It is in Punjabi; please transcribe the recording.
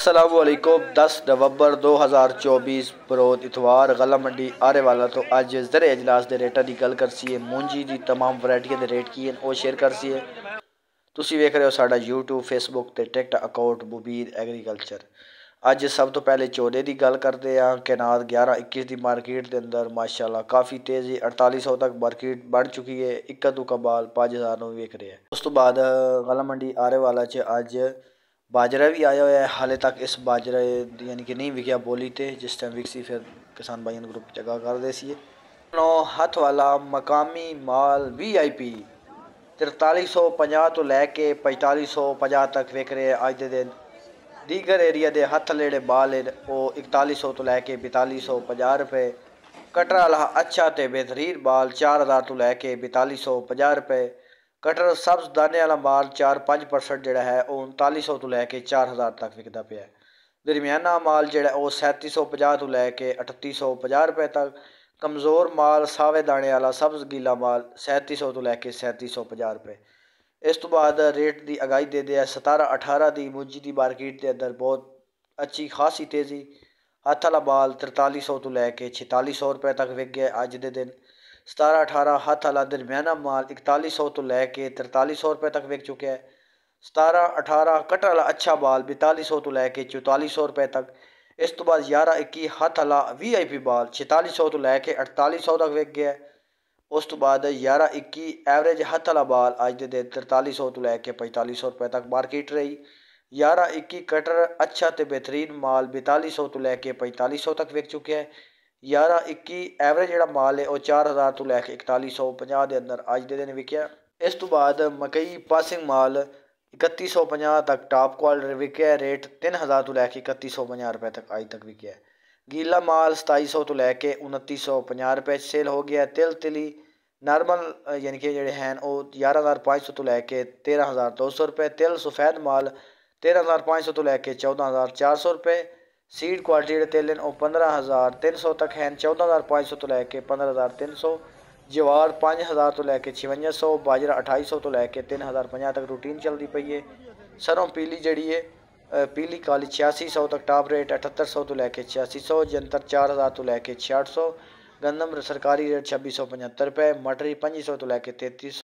السلام علیکم 10 نومبر 2024 بروز اتوار غلہ منڈی آرے والا تو اج زرع اجلاس دے ریٹਾਂ ਦੀ ਗੱਲ ਕਰਸੀਏ ਮੂੰਜੀ ਦੀ तमाम ਵੈਰਾਈਟੀਆਂ ਦੇ ਰੇਟ ਕੀ ਹਨ ਉਹ ਸ਼ੇਅਰ ਕਰਸੀਏ। ਤੁਸੀਂ ਵੇਖ ਰਹੇ ਹੋ ਸਾਡਾ YouTube Facebook ਤੇ TikTok ਅਕਾਊਂਟ ਮੁਬੀਦ ਐਗਰੀਕਲਚਰ। ਅੱਜ ਸਭ ਤੋਂ ਪਹਿਲੇ ਝੋਨੇ ਦੀ ਗੱਲ ਕਰਦੇ ਹਾਂ। ਕਨਾਲ 11-21 ਦੀ ਮਾਰਕੀਟ ਦੇ ਅੰਦਰ ਮਾਸ਼ਾਅੱਲਾ ਕਾਫੀ ਤੇਜ਼ੀ 4800 ਤੱਕ ਮਾਰਕੀਟ ਬਣ ਚੁੱਕੀ ਹੈ। ਇੱਕਾ ਦੁੱਕਾ ਬਾਲ 5000 ਨੂੰ ਵੇਖ ਰਿਹਾ। ਉਸ ਤੋਂ ਬਾਅਦ غلہ منڈی آرے والا 'ਚ ਅੱਜ باجرہ بھی آیا ہوا ہے۔ حالے تک اس باجرہ یعنی کہ نہیں وکیا بولی تے جس ٹائم وکسی پھر کسان بھائیوں گروپ جگہ کر دے سی ہاتھ والا مقامی مال VIP 4350 تو لے کے 4550 تک وک رہے ہیں اج دے دن۔ دیگر ایریا دے ہاتھ لیڑے بال وہ 4100 تو لے کے 4250 روپے۔ کٹر والا اچھا تے بہترین بال 4000 تو لے کے 4250 روپے۔ کٹر سبز دانے والا مال 4-5% جڑا ہے وہ 3900 تو لے کے 4000 تک وکدا پیا ہے۔ درمیانہ مال جڑا ہے وہ 3750 تو لے کے 3850 روپے تک۔ کمزور مال ساوے دانے والا سبز گیلا مال 3700 تو لے کے 3750 روپے۔ اس تو بعد ریٹ دی اگائی دے دیا 17-18 دی مونجی دی مارکیٹ دے اندر بہت اچھی خاصی تیزی۔ ہاتھ والا مال 4300 تو لے کے 4600 روپے تک وک گیا اج دے دن۔ 17-18 ہاتھ والا درمیانہ مال 4100 تو لے کے 4300 روپے تک وک چکا ہے۔ 17-18 کٹر والا اچھا مال 4200 تو لے کے 4400 روپے تک۔ اس تو بعد 11-21 ہاتھ والا VIP مال 4600 تو لے کے 4800 تک وک گیا ہے۔ اس تو بعد 11-21 ایوریج ہاتھ والا مال اج دے دن 4300 تو لے کے 4500 روپے تک مارکیٹ رہی۔ 11-21 کٹر اچھا تے بہترین مال 4200 تو لے کے 4500 تک وک چکا ہے۔ 11-21 ایوریج جڑا مال ہے وہ 4000 تو لے کے 4150 دے اندر اج دے دن وکیا۔ اس تو بعد مکئی پاسنگ مال 3150 تک ٹاپ کوالٹی وکیا ہے۔ ریٹ 3000 تو لے کے 3150 روپے تک اج تک وکیا ہے۔ گیلا مال 2700 تو لے کے 2950 روپے سیل ہو گیا ہے۔ تل تلی نارمل یعنی کہ جڑے ہیں وہ 11500 تو لے کے 13200 روپے۔ تل سفید مال 13500 تو لے کے 14400 روپے۔ سیڈ کوالٹی جڑے تل ہیں وہ 15300 تک ہیں۔ 14500 تو لے کے 15300۔ جوار 5000 تو لے کے 5600۔ باجرہ 2800 تو لے کے 3050 تک روٹین چلتی پئی ہے۔ سروں پیلی جڑی ہے پیلی کالی 8600 تک ٹاپ ریٹ 7800 تو لے کے 8600۔ جنتر 4000 تو لے کے 6600۔ گندم سرکاری ریٹ 2675 روپے۔ مٹری 2500 تو لے کے 3300۔